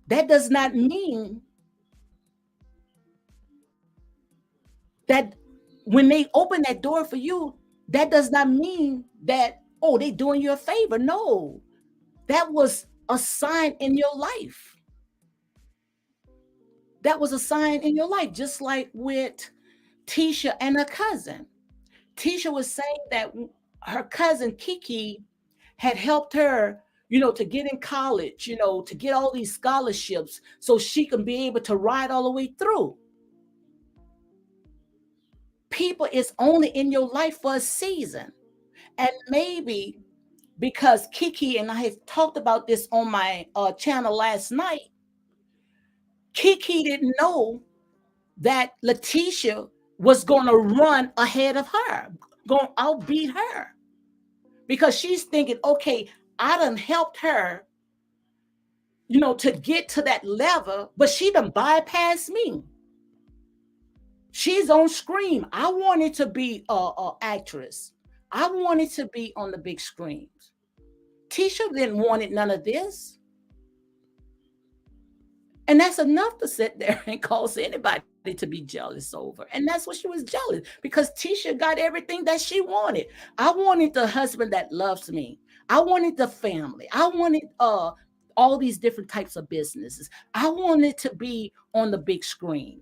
that does not mean that when they open that door for you, that does not mean that, oh, they doing you a favor. No, that was a sign in your life. That was a sign in your life, just like with Tisha and her cousin. Tisha was saying that her cousin Kiki had helped her, to get in college, to get all these scholarships so she can be able to ride all the way through. People is only in your life for a season. And maybe because Kiki and I had talked about this on my channel last night, Kiki didn't know that Letitia was going to run ahead of her, going to outbeat her. Because she's thinking, okay, I done helped her, to get to that level, but she done bypassed me. She's on screen. I wanted to be a actress. I wanted to be on the big screens. Tisha didn't want none of this. And that's enough to sit there and cause anybody to be jealous over. And that's what she was jealous because Tisha got everything that she wanted. I wanted the husband that loves me. I wanted the family. I wanted all these different types of businesses. I wanted to be on the big screen.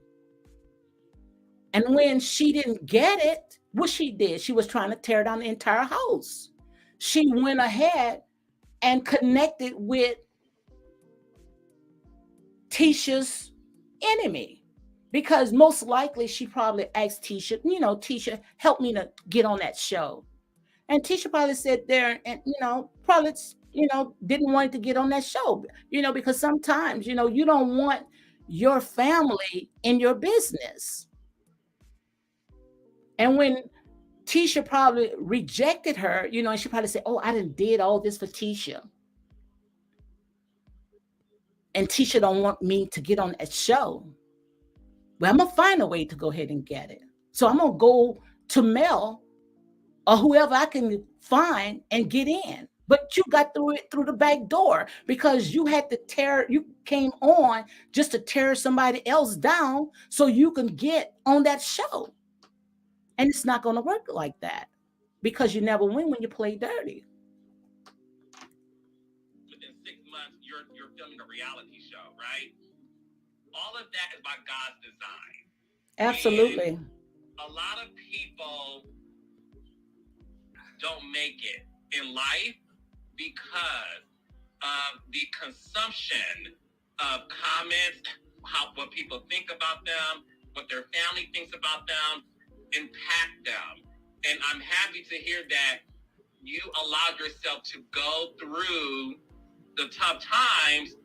And when she didn't get it, what she did, she was trying to tear down the entire house. She went ahead and connected with Tisha's enemy because most likely she probably asked Tisha, Tisha, help me to get on that show. And Tisha probably sat there and, probably, didn't want to get on that show, because sometimes, you don't want your family in your business. And when Tisha probably rejected her, and she probably said, oh, I did all this for Tisha. And Tisha don't want me to get on that show. Well, I'm going to find a way to go ahead and get it. So I'm going to go to Mel or whoever I can find and get in. But you got through it through the back door because you came on just to tear somebody else down so you can get on that show. And it's not going to work like that because you never win when you play dirty. Within 6 months, you're filming a reality show, right? All of that is by God's design. Absolutely. And a lot of people don't make it in life because of the consumption of comments, what people think about them, what their family thinks about them, impact them. And I'm happy to hear that you allowed yourself to go through the tough times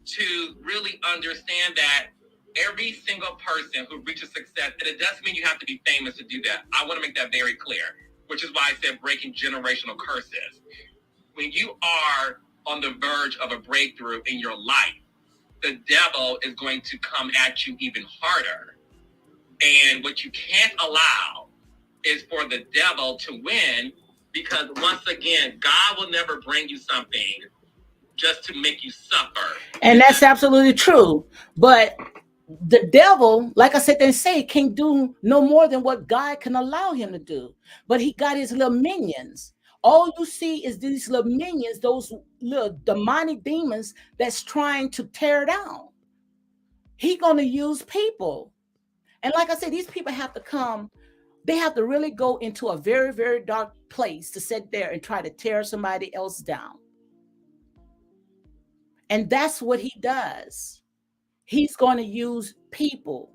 to really understand that every single person who reaches success, and it doesn't mean you have to be famous to do that. I want to make that very clear, which is why I said breaking generational curses. When you are on the verge of a breakthrough in your life, the devil is going to come at you even harder. And what you can't allow is for the devil to win, because once again, God will never bring you something just to make you suffer. And that's absolutely true. But the devil, like I said, they say, can't do no more than what God can allow him to do. But he got his little minions. All you see is these little minions, those little demonic demons that's trying to tear down. He gonna use people. And like I said, these people have to come, they have to really go into a very, very dark place to sit there and try to tear somebody else down. And that's what he does. He's going to use people.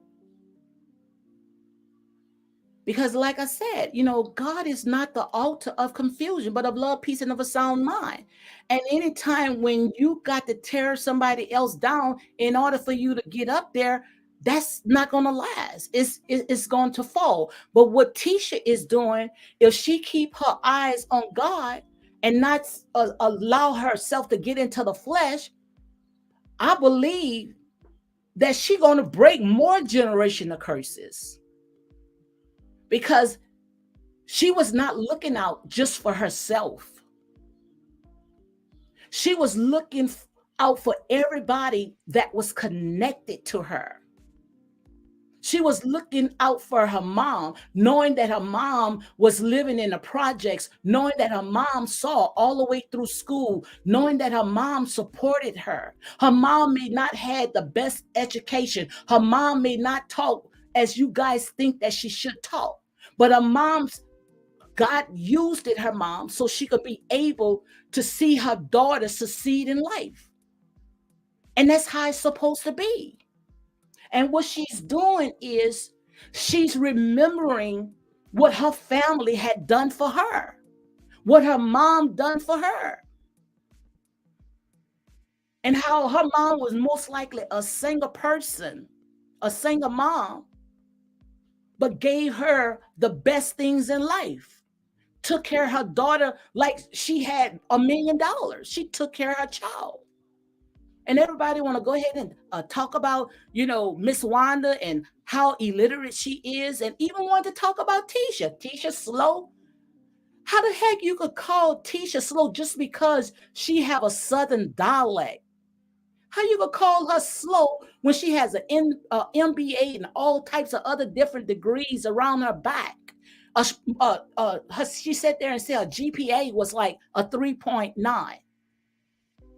Because, like I said, God is not the altar of confusion, but of love, peace, and of a sound mind. And anytime when you got to tear somebody else down in order for you to get up there, that's not going to last. It's going to fall. But what Tisha is doing, if she keep her eyes on God and not allow herself to get into the flesh, I believe that she's going to break more generational curses, because she was not looking out just for herself. She was looking out for everybody that was connected to her. She was looking out for her mom, knowing that her mom was living in the projects, knowing that her mom saw all the way through school, knowing that her mom supported her. Her mom may not have the best education. Her mom may not talk as you guys think that she should talk. But her mom's God used it, her mom, so she could be able to see her daughter succeed in life. And that's how it's supposed to be. And what she's doing is she's remembering what her family had done for her, what her mom done for her, and how her mom was most likely a single person, a single mom, but gave her the best things in life. Took care of her daughter like she had $1 million. She took care of her child. And everybody want to go ahead and talk about, Miss Wanda and how illiterate she is, and even want to talk about Tisha. Tisha slow. How the heck you could call Tisha slow just because she have a southern dialect? How you could call her slow when she has an MBA and all types of other different degrees around her back? She sat there and said her GPA was like a 3.9.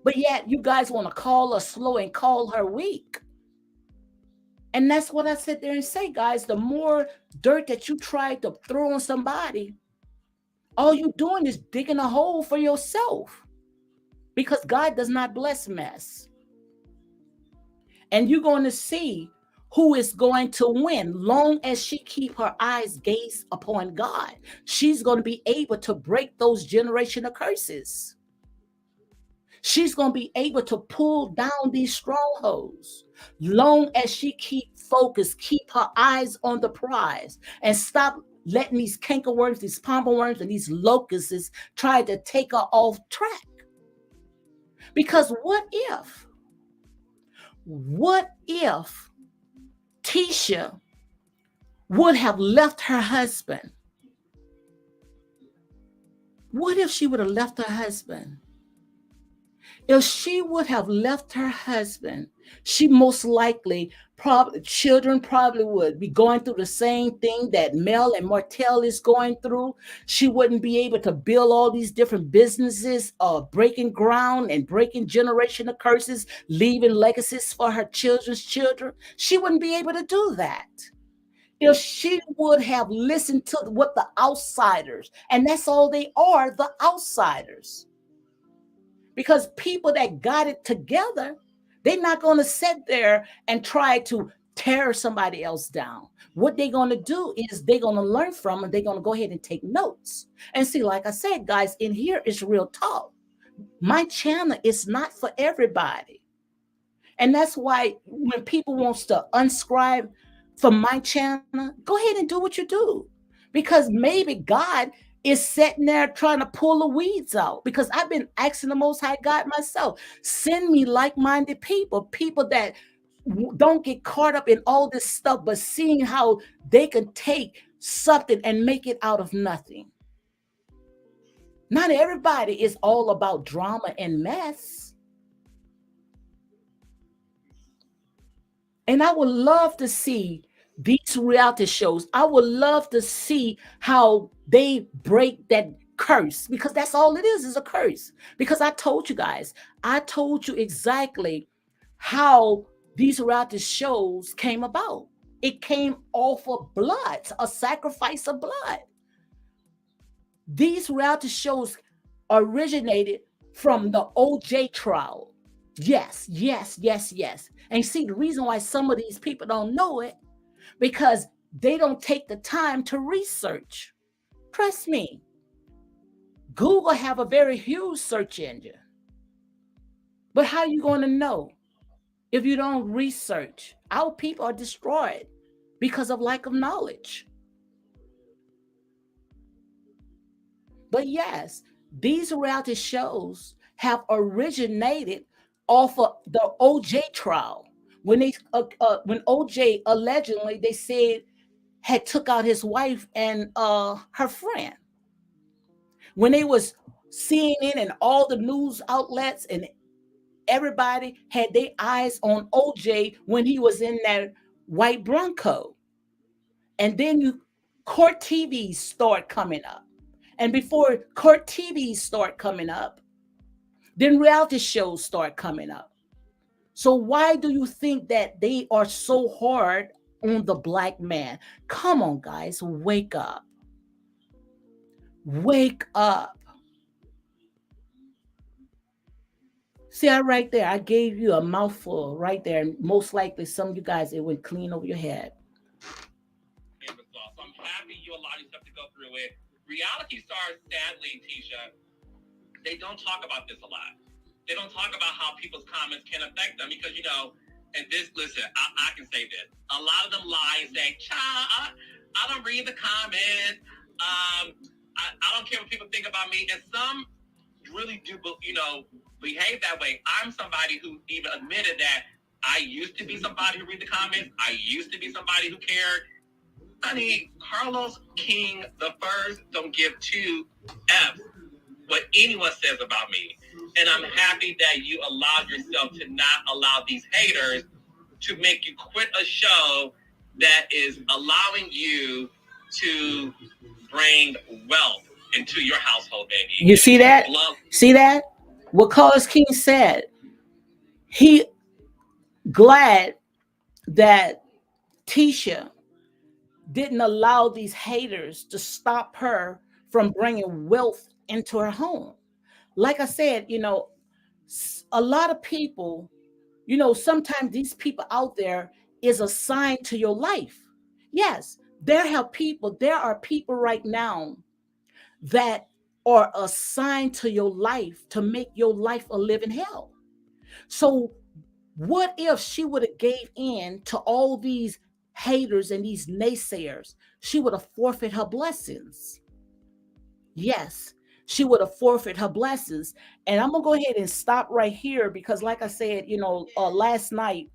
But yet you guys want to call her slow and call her weak. And that's what I sit there and say, guys. The more dirt that you try to throw on somebody, all you doing is digging a hole for yourself. Because God does not bless mess. And you're going to see who is going to win. Long as she keep her eyes gazed upon God, she's going to be able to break those generational curses. She's going to be able to pull down these strongholds. Long as she keep focused, keep her eyes on the prize, and stop letting these cankerworms, these pommel and these locusts try to take her off track. Because what if Tisha would have left her husband? What if she would have left her husband? If she would have left her husband, she most likely, children probably would be going through the same thing that Mel and Martell is going through. She wouldn't be able to build all these different businesses, breaking ground and breaking generational curses, leaving legacies for her children's children. She wouldn't be able to do that if she would have listened to what the outsiders, and that's all they are, the outsiders. Because people that got it together, they're not going to sit there and try to tear somebody else down. What they're going to do is they're going to learn from and they're going to go ahead and take notes. And see, like I said, guys, in here is real talk. My channel is not for everybody. And that's why when people wants to unscribe from my channel, go ahead and do what you do. Because maybe God is sitting there trying to pull the weeds out. Because I've been asking the Most High God myself, send me like-minded people that don't get caught up in all this stuff, but seeing how they can take something and make it out of nothing. Not everybody is all about drama and mess. And I would love to see these reality shows. I would love to see how they break that curse, because that's all it is a curse. Because I told you guys, I told you exactly how these reality shows came about. It came off of blood, a sacrifice of blood. These reality shows originated from the OJ trial. Yes, yes, yes, yes. And see, the reason why some of these people don't know it, because they don't take the time to research. Trust me, Google have a very huge search engine. But how are you going to know if you don't research? Our people are destroyed because of lack of knowledge. But yes, these reality shows have originated off of the OJ trial. When OJ allegedly, they said, had took out his wife and her friend. When they was CNN and all the news outlets and everybody had their eyes on OJ when he was in that white Bronco. And then court TVs start coming up. And before court TVs start coming up, then reality shows start coming up. So why do you think that they are so hard on the black man? Come on, guys, wake up. Wake up. See, right there, I gave you a mouthful right there. And most likely, some of you guys, it went clean over your head. So I'm happy you allowed yourself to go through it. Reality stars, sadly, Tisha, they don't talk about this a lot. They don't talk about how people's comments can affect them because, and this, listen, I can say this. A lot of them lie and say, child, I don't read the comments. I don't care what people think about me. And some really do, behave that way. I'm somebody who even admitted that I used to be somebody who read the comments. I used to be somebody who cared. Honey, Carlos King the first don't give two F's what anyone says about me. And I'm happy that you allowed yourself to not allow these haters to make you quit a show that is allowing you to bring wealth into your household, baby. You see that? See that? What Carlos King said. He glad that Tisha didn't allow these haters to stop her from bringing wealth into her home. Like I said, a lot of people, sometimes these people out there is assigned to your life. Yes, there are people right now that are assigned to your life to make your life a living hell. So what if she would have gave in to all these haters and these naysayers? She would have forfeit her blessings. Yes, she would have forfeit her blessings. And I'm gonna go ahead and stop right here because, like I said, last night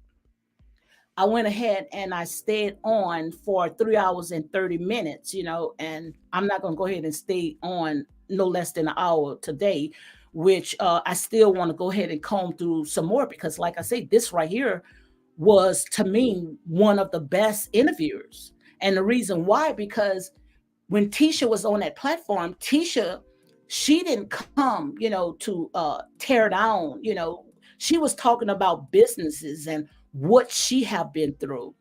I went ahead and I stayed on for 3 hours and 30 minutes, and I'm not going to go ahead and stay on no less than an hour today, which I still want to go ahead and comb through some more because, like I say, this right here was to me one of the best interviewers. And the reason why, because when Tisha was on that platform, Tisha, she didn't come, to tear down, she was talking about businesses and what she have been through.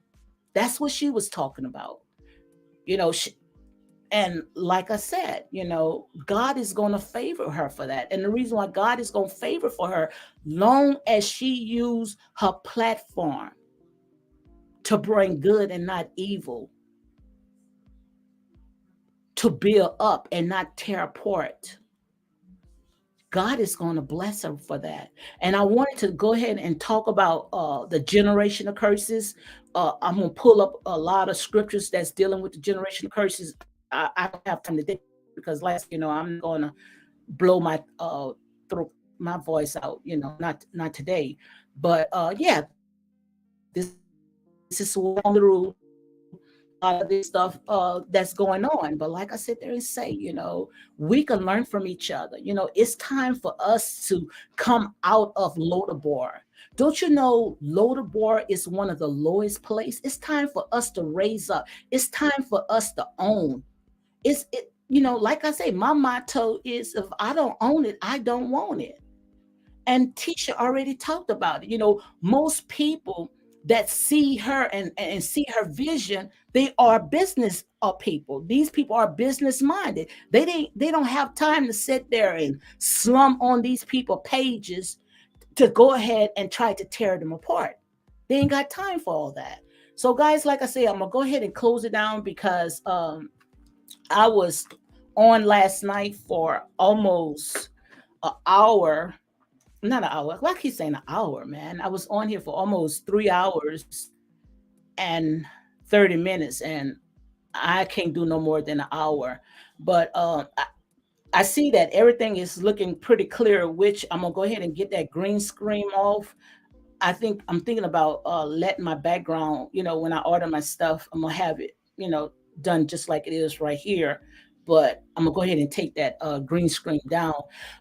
That's what she was talking about. And like I said, God is going to favor her for that. And the reason why God is going to favor for her, long as she use her platform to bring good and not evil, to build up and not tear apart, God is going to bless her for that. And I wanted to go ahead and talk about the generational curses. I'm going to pull up a lot of scriptures that's dealing with the generational curses. I don't have time today because, I'm not going to blow my throat, my voice out. Not today. But yeah, this is walking through a lot of this stuff that's going on. But like I sit there and say, we can learn from each other. It's time for us to come out of Lodabar. Don't you know Lodabar is one of the lowest place? It's time for us to raise up. It's time for us to own. It's it, like I say, my motto is if I don't own it, I don't want it. And Tisha already talked about it. Most people that see her and see her vision, they are business people. These people are business minded. They don't have time to sit there and slum on these people pages to go ahead and try to tear them apart. They ain't got time for all that. So guys, like I say, I'm gonna go ahead and close it down because I was on last night for almost an hour, not an hour. Like he's saying an hour, man. I was on here for almost 3 hours and 30 minutes, and I can't do no more than an hour. But I see that everything is looking pretty clear, which I'm gonna go ahead and get that green screen off. I'm thinking about letting my background, when I order my stuff, I'm gonna have it, done just like it is right here. But I'm gonna go ahead and take that green screen down.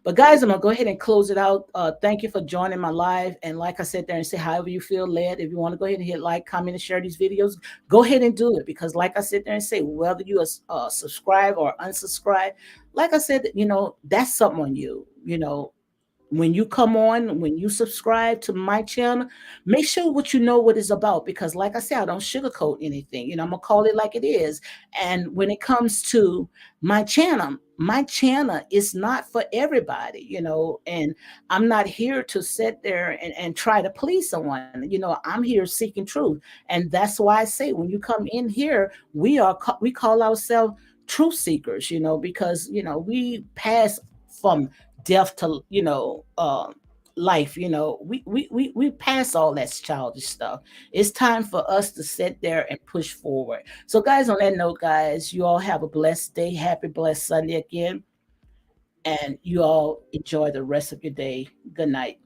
But guys, I'm gonna go ahead and close it out. Thank you for joining my live. And like I said there and say, however you feel led, if you want to go ahead and hit like, comment, and share these videos, go ahead and do it. Because like I said there and say, whether you subscribe or unsubscribe, like I said, that's something on you. When you come on, when you subscribe to my channel, make sure what you know what it's about. Because like I said, I don't sugarcoat anything. I'm gonna call it like it is. And when it comes to my channel is not for everybody, and I'm not here to sit there and try to please someone. I'm here seeking truth. And that's why I say when you come in here, we call ourselves truth seekers, because we pass from death to life. We pass all that childish stuff. It's time for us to sit there and push forward. So guys, on that note, guys, you all have a blessed day. Happy blessed Sunday again, and you all enjoy the rest of your day. Good night.